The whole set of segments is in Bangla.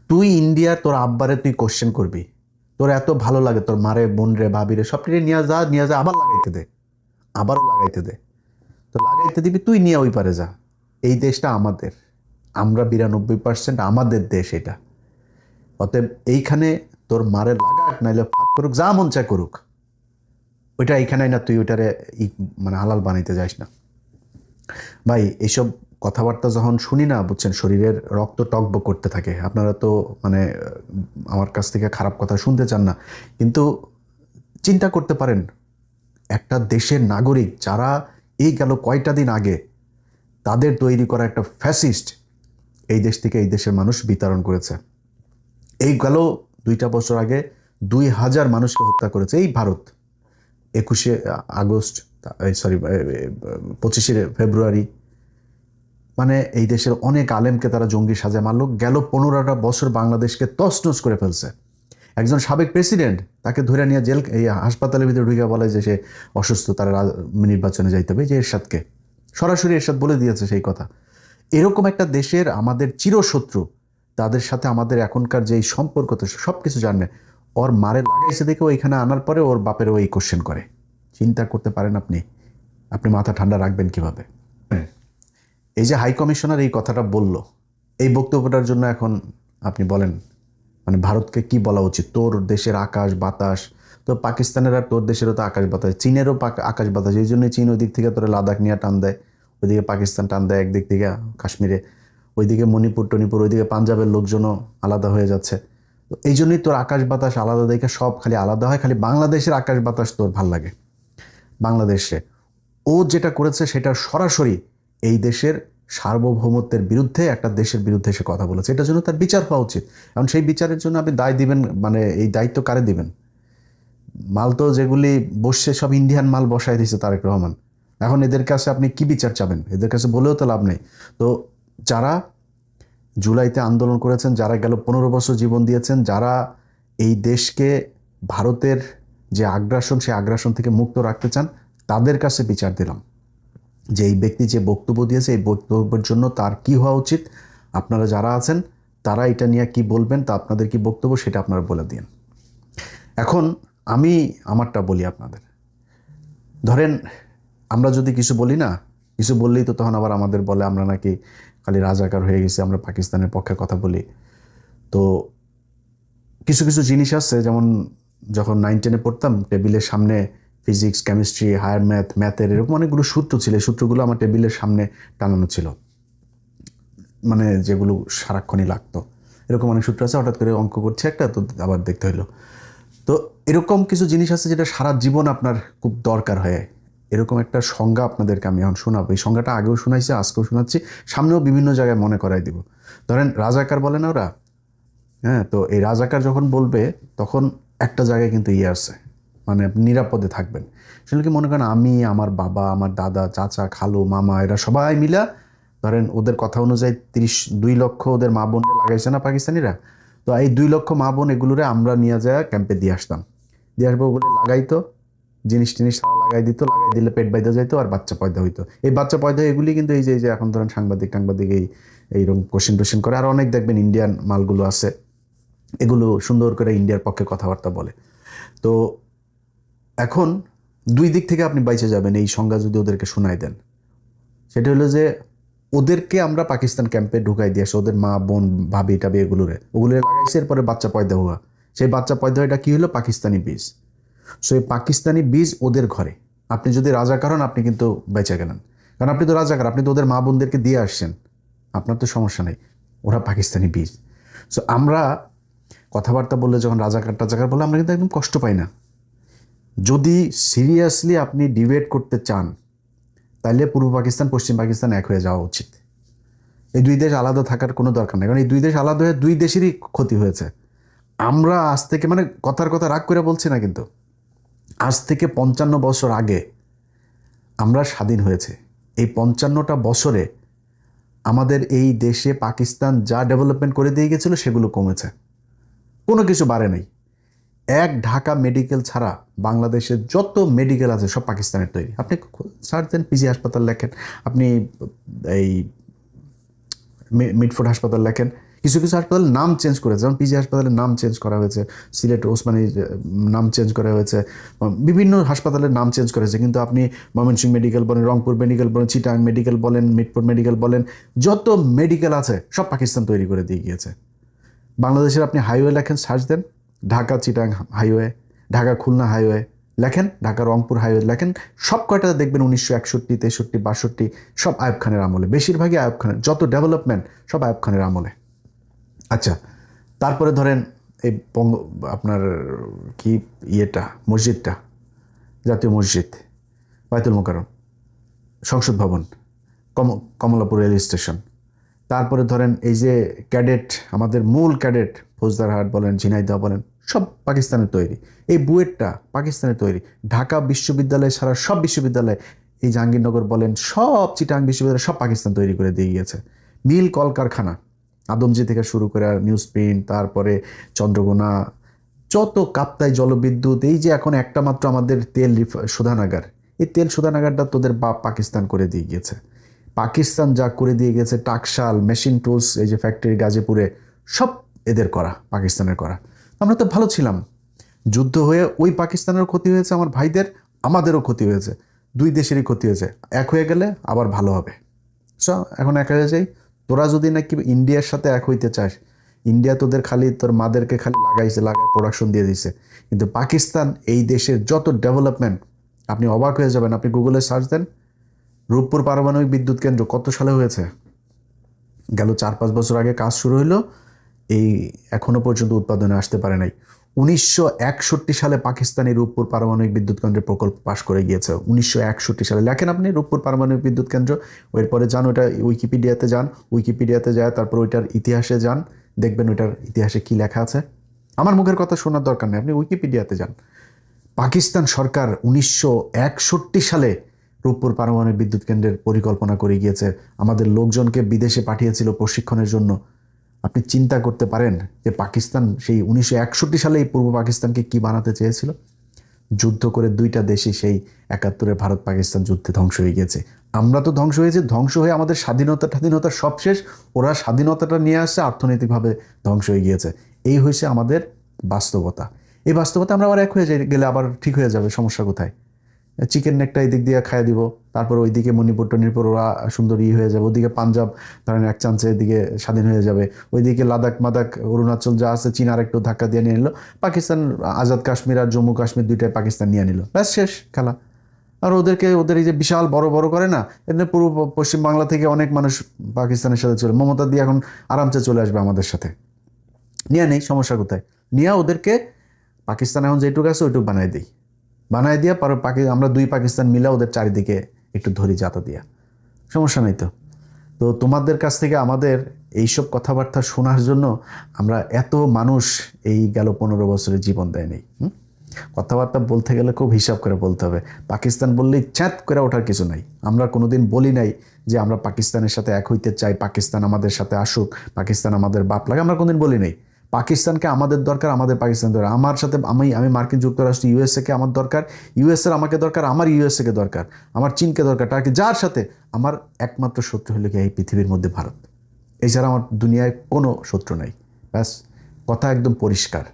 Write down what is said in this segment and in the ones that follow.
তুই ইন্ডিয়ার তোর আব্বারে তুই কোশ্চেন করবি, তোর এত ভালো লাগে তোর মারে বোন রে ভাবি রে সবটি নিয়ে যা আবার লাগাইতে দে, আবারও লাগাইতে দে। তো লাগাইতে দিবি, তুই নিয়ে ওই পারে যা। এই দেশটা আমাদের, আমরা 92% আমাদের দেশ এটা। অতএব এইখানে তোর মারে লাগাক নাইলে ফাঁক করুক, যা মন চায় করুক, ওইটা এইখানে না তুই ওইটারে মানে হালাল বানাইতে যাস না ভাই। এইসব কথাবার্তা যখন শুনি না, বুঝছেন, শরীরের রক্ত টকবক করতে থাকে। আপনারা তো মানে আমার কাছ থেকে খারাপ কথা শুনতে চান না, কিন্তু চিন্তা করতে পারেন একটা দেশের নাগরিক যারা এই গেল কয়টা দিন আগে তাদের তৈরি করা একটা ফ্যাসিস্ট এই দেশ থেকে এই দেশের মানুষ বিতরণ করেছে। এই গেল 2টা বছর আগে 2000 মানুষকে হত্যা করেছে এই ভারত। 21শে আগস্ট, সরি 25শে ফেব্রুয়ারি, মানে এই দেশের অনেক আলেমকে তারা জঙ্গি সাজা মারল। গেল 15টা বছর বাংলাদেশকে তছনছ করে ফেলছে। একজন সাবেক প্রেসিডেন্ট, তাকে ধরে নিয়ে জেল এই হাসপাতালের ভিতরে ঢুকে বলে যে সে অসুস্থ, তারা নির্বাচনে যাইতে হবে, যে এরশাদকে সরাসরি এরশাদ বলে দিয়েছে সেই কথা। এরকম একটা দেশের আমাদের চিরশত্রু, তাদের সাথে আমাদের এখনকার যে সম্পর্ক, তো সব কিছু জানে, ওর মারে লাগাইছে দেখে ওইখানে আনার পরে ওর বাপেরও এই কোশ্চেন করে। চিন্তা করতে পারেন আপনি, আপনি মাথা ঠান্ডা রাখবেন কিভাবে? এই যে হাই কমিশনার এই কথাটা বলল, এই বক্তব্যটার জন্য এখন আপনি বলেন মানে ভারতকে কি বলা উচিত? তোর দেশের আকাশ বাতাস, তো পাকিস্তানের আর তোর দেশেরও তো আকাশ বাতাস, চীনেরও আকাশ বাতাস। এই জন্যই চীন ওই দিক থেকে তোরা লাদাখ নিয়ে টান দেয়, ওইদিকে পাকিস্তান টান দেয় একদিক থেকে কাশ্মীরে, ওইদিকে মণিপুর টনিপুর, ওইদিকে পাঞ্জাবের লোকজনও আলাদা হয়ে যাচ্ছে। তো এই জন্যই তোর আকাশ বাতাস আলাদা দেখে সব খালি আলাদা হয়, খালি বাংলাদেশের আকাশ বাতাস তোর ভাল লাগে। বাংলাদেশে ও যেটা করেছে সেটা সরাসরি এই দেশের সার্বভৌমত্বের বিরুদ্ধে, একটা দেশের বিরুদ্ধে সে কথা বলেছে। এটার জন্য তার বিচার হওয়া উচিত। এখন সেই বিচারের জন্য আপনি দায় দিবেন, মানে এই দায়িত্ব কারে দিবেন? মাল তো যেগুলি বসছে সব ইন্ডিয়ান মাল বসায় দিয়েছে তারেক রহমান। এখন এদের কাছে আপনি কি বিচার চাবেন? এদের কাছে বলেও তো লাভ নেই। তো যারা জুলাইতে আন্দোলন করেছেন, যারা গেল 15 বছর জীবন দিয়েছেন, যারা এই দেশকে ভারতের যে আগ্রাসন, সেই আগ্রাসন থেকে মুক্ত রাখতে চান, তাদের কাছে বিচার দিলাম যে এই ব্যক্তি যে বক্তব্য দিয়েছে এই বক্তব্যের জন্য তার কি হওয়া উচিত। আপনারা যারা আছেন তারা এটা নিয়ে কি বলবেন, তা আপনাদের কি বক্তব্য সেটা আপনারা বলে দিন। এখন আমি আমারটা বলি আপনাদের। ধরেন আমরা যদি কিছু বলি না, কিছু বললেই তো তখন আবার আমাদের বলে আমরা নাকি খালি রাজাকার হয়ে গেছি, আমরা পাকিস্তানের পক্ষে কথা বলি। তো কিছু কিছু জিনিস আছে, যেমন যখন 9-10-এ পড়তাম, টেবিলের সামনে ফিজিক্স, কেমিস্ট্রি, হায়ার ম্যাথের এরকম অনেকগুলো সূত্র ছিল। এই সূত্রগুলো আমার টেবিলের সামনে টানানো ছিল, মানে যেগুলো সারাক্ষণই লাগতো। এরকম অনেক সূত্র আছে, হঠাৎ করে অঙ্ক করছে একটা, তো আবার দেখতে হইলো। তো এরকম কিছু জিনিস আছে যেটা সারা জীবন আপনার খুব দরকার হয়। এরকম একটা সংজ্ঞা আপনাদেরকে আমি এখন শোনাবো। এই সংজ্ঞাটা আগেও শোনাইছি, আজকেও শোনাচ্ছি, সামনেও বিভিন্ন জায়গায় মনে করাই দিব। ধরেন রাজাকার বলে না ওরা, হ্যাঁ, তো এই রাজাকার যখন বলবে তখন একটা জায়গায় কিন্তু ইয়ে আছে, মানে আপনি নিরাপদে থাকবেন। সেটা কি মনে করেন আমি, আমার বাবা, আমার দাদা, চাচা, খালু, মামা, এরা সবাই মিলা, ধরেন ওদের কথা অনুযায়ী 2 লক্ষ ওদের মা বোনকে লাগাইছে না পাকিস্তানিরা, তো এই 2 লক্ষ মা বোন এগুলোরে আমরা নিয়ে যায় ক্যাম্পে দিয়ে আসতাম, দিয়ে আসবো বলে লাগাইতো, জিনিস টিনিস সারা লাগাই দিত, লাগাই দিলে পেট বাইদা যাইতো আর বাচ্চা পয়দা হইতো। এই বাচ্চা পয়দা এগুলি কিন্তু এই যে এখন ধরেন সাংবাদিক এইরকম কোশ্চেন টোশ্চেন করে। আর অনেক দেখবেন ইন্ডিয়ান মালগুলো আছে, এগুলো সুন্দর করে ইন্ডিয়ার পক্ষে কথাবার্তা বলে। তো এখন 2 দিক থেকে আপনি বাইচে যাবেন এই সংজ্ঞা যদি ওদেরকে শোনাই দেন। সেটা হলো যে ওদেরকে আমরা পাকিস্তান ক্যাম্পে ঢুকাই দিয়ে আসি, ওদের মা বোন ভাবি টাবি ওগুলো লাগাইছে, এরপরে বাচ্চা পয়দা হওয়া, সেই বাচ্চা পয়দা এটা কি হলো? পাকিস্তানি বীজ। সো এই পাকিস্তানি বীজ ওদের ঘরে। আপনি যদি রাজাকার হন আপনি কিন্তু বেঁচে গেলেন, কারণ আপনি তো রাজাকার, আপনি তো ওদের মা বোনদেরকে দিয়ে আসছেন, আপনার তো সমস্যা নেই। ওরা পাকিস্তানি বীজ। সো আমরা কথাবার্তা বললে যখন রাজাকার টাজাকার বলে আমরা কিন্তু একদম কষ্ট পাই না। যদি সিরিয়াসলি আপনি ডিবেট করতে চান তাহলে পূর্ব পাকিস্তান পশ্চিম পাকিস্তান এক হয়ে যাওয়া উচিত। এই 2 দেশ আলাদা থাকার কোনো দরকার নেই, কারণ এই 2 দেশ আলাদা হয়ে 2 দেশেরই ক্ষতি হয়েছে। আমরা আজ থেকে, মানে কথার কথা রাগ করে বলছি না, কিন্তু আজ থেকে 55 বছর আগে আমরা স্বাধীন হয়েছে। এই 55টা বছরে আমাদের এই দেশে পাকিস্তান যা ডেভেলপমেন্ট করে দিয়ে গেছিলো সেগুলো কমেছে, কোনো কিছু বাড়ে নাই। এক ঢাকা মেডিকেল ছাড়া বাংলাদেশের যত মেডিকেল আছে সব পাকিস্তানের তৈরি। আপনি সার্চ দেন, পিজি হাসপাতাল লেখেন, আপনি এই মিডফোর্ড হাসপাতাল লেখেন, কিছু কিছু হাসপাতালের নাম চেঞ্জ করেছে, যেমন পিজি হাসপাতালের নাম চেঞ্জ করা হয়েছে, সিলেট ওসমানীর নাম চেঞ্জ করা হয়েছে, বিভিন্ন হাসপাতালের নাম চেঞ্জ করা হয়েছে, কিন্তু আপনি ময়মনসিংহ মেডিকেল বলেন, রংপুর মেডিকেল বলেন, চিটাং মেডিকেল বলেন, মিটপুর মেডিকেল বলেন, যত মেডিকেল আছে সব পাকিস্তান তৈরি করে দিয়ে গিয়েছে। বাংলাদেশের আপনি হাইওয়ে লেখেন, সার্চ দেন, ঢাকা চিটাং হাইওয়ে, ঢাকা খুলনা হাইওয়ে লেখেন, ঢাকা রংপুর হাইওয়ে লেখেন, সব কয়টা দেখবেন 1961, 63, 62 সব আইয়ুব খানের আমলে, বেশিরভাগই আইয়ুব খানের, যত ডেভেলপমেন্ট সব আইয়ুব খানের আমলে। আচ্ছা, তারপরে ধরেন এই আপনার কি ইয়েটা, মসজিদটা, জাতীয় মসজিদ, বায়তুল মোকাররম, সংসদ ভবন, কমলাপুর রেল স্টেশন, তারপরে ধরেন এই যে ক্যাডেট, আমাদের মূল ক্যাডেট ফৌজদারহাট বলেন, ঝিনাইদহ বলেন, সব পাকিস্তানের তৈরি। এই বুয়েটটা পাকিস্তানের তৈরি। ঢাকা বিশ্ববিদ্যালয় ছাড়া সব বিশ্ববিদ্যালয়, এই জাহাঙ্গীরনগর বলেন, সব চিটাং বিশ্ববিদ্যালয় সব পাকিস্তান তৈরি করে দিয়ে গিয়েছে। মিল কলকারখানা, আদমজি থেকে শুরু করে নিউজ প্রিন্ট, তারপরে চন্দ্রকোনা, যত কাপ্তাই জলবিদ্যুৎ, এই যে এখন একটা মাত্র আমাদের তেল শোধানাগার, এই তেল শোধানাগারটা তোদের বাপ পাকিস্তান করে দিয়ে গিয়েছে। পাকিস্তান যা করে দিয়ে গেছে, টাকশাল, মেশিন টুলস, এই যে ফ্যাক্টরি গাজীপুরে, সব এদের করা, পাকিস্তানের করা। আমরা তো ভালো ছিলাম। যুদ্ধ হয়ে ওই পাকিস্তানেরও ক্ষতি হয়েছে, আমার ভাইদের, আমাদেরও ক্ষতি হয়েছে, দুই দেশেরই ক্ষতি হয়েছে। এক হয়ে গেলে আবার ভালো হবে। সো এখন এক হয়ে যাই। তোরা যদি নাকি ইন্ডিয়ার সাথে এক হইতে চাস, ইন্ডিয়া তোদের খালি তোর মাদেরকে খালি লাগায় প্রোডাকশন দিয়ে দিছে, কিন্তু পাকিস্তান এই দেশের যত ডেভেলপমেন্ট, আপনি অবাক হয়ে যাবেন। আপনি গুগলে সার্চ দেন, রূপপুর পারমাণবিক বিদ্যুৎ কেন্দ্র কত সালে হয়েছে? গেল 4-5 বছর আগে কাজ শুরু হলো, এই এখনো পর্যন্ত উৎপাদনে আসতে পারে নাই। 1961 সালে পাকিস্তানি রূপপুর পারমাণবিক বিদ্যুৎ কেন্দ্রের প্রকল্প পাশ করে গিয়েছে। 1961 সালে লেখেন আপনি রূপপুর পারমাণবিক বিদ্যুৎ কেন্দ্র, এরপরে যান ওইটা উইকিপিডিয়াতে যান, উইকিপিডিয়াতে যায় তারপর ওইটার ইতিহাসে যান, দেখবেন ওইটার ইতিহাসে কি লেখা আছে। আমার মুখের কথা শোনার দরকার নেই, আপনি উইকিপিডিয়াতে যান। পাকিস্তান সরকার 1961 সালে রূপপুর পারমাণবিক বিদ্যুৎ কেন্দ্রের পরিকল্পনা করে গিয়েছে, আমাদের লোকজনকে বিদেশে পাঠিয়েছিল প্রশিক্ষণের জন্য। আপনি চিন্তা করতে পারেন যে পাকিস্তান সেই 1961 সালে এই পূর্ব পাকিস্তানকে কি বানাতে চেয়েছিল? যুদ্ধ করে দুইটা দেশই সেই 71-এর ভারত পাকিস্তান যুদ্ধে ধ্বংস হয়ে গিয়েছে। আমরা তো ধ্বংস হয়েছে, ধ্বংস হয়ে আমাদের স্বাধীনতা সব শেষ। ওরা স্বাধীনতাটা নিয়ে আসছে, অর্থনৈতিকভাবে ধ্বংস হয়ে গিয়েছে। এই হয়েছে আমাদের বাস্তবতা। এই বাস্তবতা আমরা আবার এক হয়ে গেলে আবার ঠিক হয়ে যাবে। সমস্যা কোথায়? চিকেন নেকটা এই দিক দিয়ে খাইয়ে দিব, তারপর ওইদিকে মণিপুর টনিপুর ওরা সুন্দরী হয়ে যাবে, ওদিকে পাঞ্জাব ধরেন এক চান্সে এদিকে স্বাধীন হয়ে যাবে, ওইদিকে লাদাখ মাদাখ অরুণাচল যা আছে চীন আর একটু ধাক্কা দিয়ে নিয়ে নিল, পাকিস্তান আজাদ কাশ্মীর আর জম্মু কাশ্মীর দুইটাই পাকিস্তান নিয়ে নিল, ব্যাস শেষ খেলা। আর ওদের এই যে বিশাল বড় বড় করে না, এমনি পূর্ব পশ্চিম বাংলা থেকে অনেক মানুষ পাকিস্তানের সাথে চলে, মমতা দিয়ে এখন আরামসে চলে আসবে আমাদের সাথে, নিয়ে নেই, সমস্যা কোথায়? নিয়ে ওদেরকে পাকিস্তান এখন যেটুকু আছে ওইটুকু বানাই দিয়া আমরা দুই পাকিস্তান মিলা ওদের চারিদিকে একটু ধরি যাতা দিয়া, সমস্যা নেই তো। তো তোমাদের কাছ থেকে আমাদের এইসব কথাবার্তা শোনার জন্য আমরা এত মানুষ এই গেল 15 বছরে জীবন দেয় নেই। কথাবার্তা বলতে গেলে খুব হিসাব করে বলতে হবে। পাকিস্তান বললেই চ্যাত করে ওঠার কিছু নাই। আমরা কোনোদিন বলি নাই যে আমরা পাকিস্তানের সাথে এক হইতে চাই, পাকিস্তান আমাদের সাথে আসুক, পাকিস্তান আমাদের বাপ লাগে, আমরা কোনোদিন বলি নাই। পাকিস্তানকে আমাদের দরকার, আমাদের পাকিস্তান দরকার। আমার সাথে আমি মার্কিন যুক্তরাষ্ট্র ইউএসএকে আমার দরকার, ইউএসএর আমাকে দরকার, আমার ইউএসএকে দরকার, আমার চীনকে দরকার, টার্কি, যার সাথে আমার একমাত্র শত্রু হলো কি এই পৃথিবীর মধ্যে ভারত। এছাড়া আমার দুনিয়ায় কোনো শত্রু নাই। ব্যাস, কথা একদম পরিষ্কার।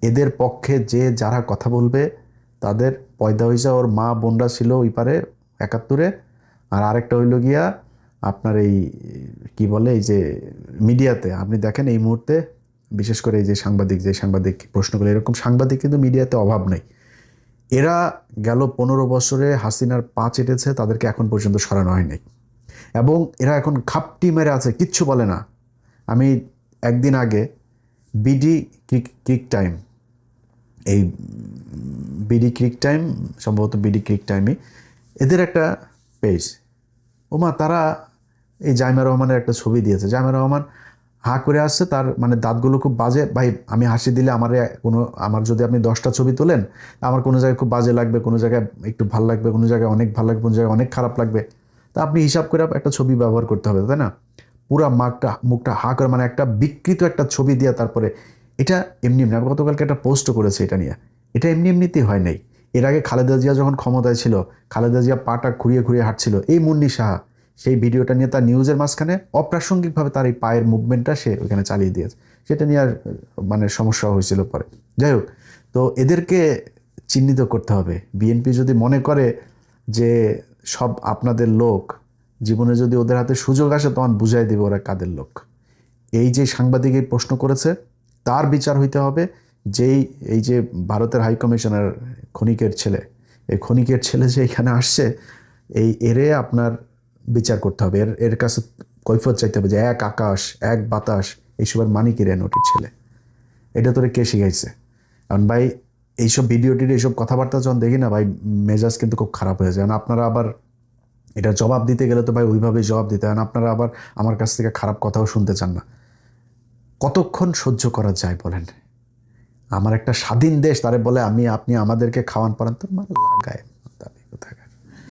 এদের পক্ষে যে যারা কথা বলবে তাদের পয়দা হয়েছে, ওর মা বোনরা ছিল ওই পারে 71-এ, আর আরেকটা হইল গিয়া আপনার এই কি বলে, এই যে মিডিয়াতে আপনি দেখেন এই মুহূর্তে, বিশেষ করে এই যে সাংবাদিক প্রশ্নগুলো, এরকম সাংবাদিক কিন্তু মিডিয়াতে অভাব নেই। এরা গেল 15 বছরে হাসিনার পা চেটেছে, তাদেরকে এখন পর্যন্ত সরানো হয়নি, এবং এরা এখন খাপটি মেরে আছে, কিচ্ছু বলে না। আমি একদিন আগে বিডি ক্রিক টাইম, এই বিডি ক্রিক টাইম, সম্ভবত বিডি ক্রিক টাইমই এদের একটা পেজ, ওমা তারা এই জাইমা রহমানের একটা ছবি দিয়েছে। জাইমা রহমান হা করে আসছে, তার মানে দাঁতগুলো খুব বাজে। ভাই, আমি হাসি দিলে আমার যদি আপনি 10টা ছবি তোলেন, আমার কোনো জায়গায় খুব বাজে লাগবে, কোনো জায়গায় একটু ভালো লাগবে, কোনো জায়গায় অনেক ভালো লাগবে, কোনো জায়গায় অনেক খারাপ লাগবে। তা আপনি হিসাব করে একটা ছবি ব্যবহার করতে হবে, তাই না? পুরা মুখটা হা করে, মানে একটা বিকৃত একটা ছবি দিয়ে, তারপরে এটা এমনি এমনি, আমি গতকালকে একটা পোস্ট করেছে এটা নিয়ে, এটা এমনিতেই হয় নাই। এর আগে খালেদা জিয়া যখন ক্ষমতায় ছিল, খালেদা জিয়া পাটা ঘুরিয়ে হাঁটছিল, এই মুন্নি সাহা সেই ভিডিওটা নিয়ে তার নিউজের মাঝখানে অপ্রাসঙ্গিকভাবে তার এই পায়ের মুভমেন্টটা সে ওখানে চালিয়ে দিয়েছে, সেটা নিয়ে আর মানে সমস্যা হয়েছিল পরে। যাই হোক, তো এদেরকে চিহ্নিত করতে হবে। বিএনপি যদি মনে করে যে সব আপনাদের লোক, জীবনে যদি ওদের হাতে সুযোগ আসে তখন বুঝাই দেবে ওরা কাদের লোক। এই যে সাংবাদিক এই প্রশ্ন করেছে তার বিচার হইতে হবে। এই যে ভারতের হাই কমিশনার খনিকের ছেলে, এই খনিকের ছেলে যে এখানে আসছে, এরে আপনার বিচার করতে হবে। এর কাছে কৈফিয়ত চাইতে হবে যে এক আকাশ এক বাতাস এইসবের মানে কি রে নোটির ছেলে, এটা তোরে কে শিখাইছে? কারণ ভাই এইসব ভিডিওটির এইসব কথাবার্তা যখন দেখি না ভাই, মেজাজ কিন্তু খুব খারাপ হয়ে যায়। আপনারা আবার এটা জবাব দিতে গেলে তো ভাই ওইভাবেই জবাব দিতে হয়। আপনারা আবার আমার কাছ থেকে খারাপ কথাও শুনতে চান না। কতক্ষণ সহ্য করা যায় বলেন? আমার একটা স্বাধীন দেশ, তারে বলে আপনি আমাদেরকে খাওয়ান পারেন, তো মানে লাগায়।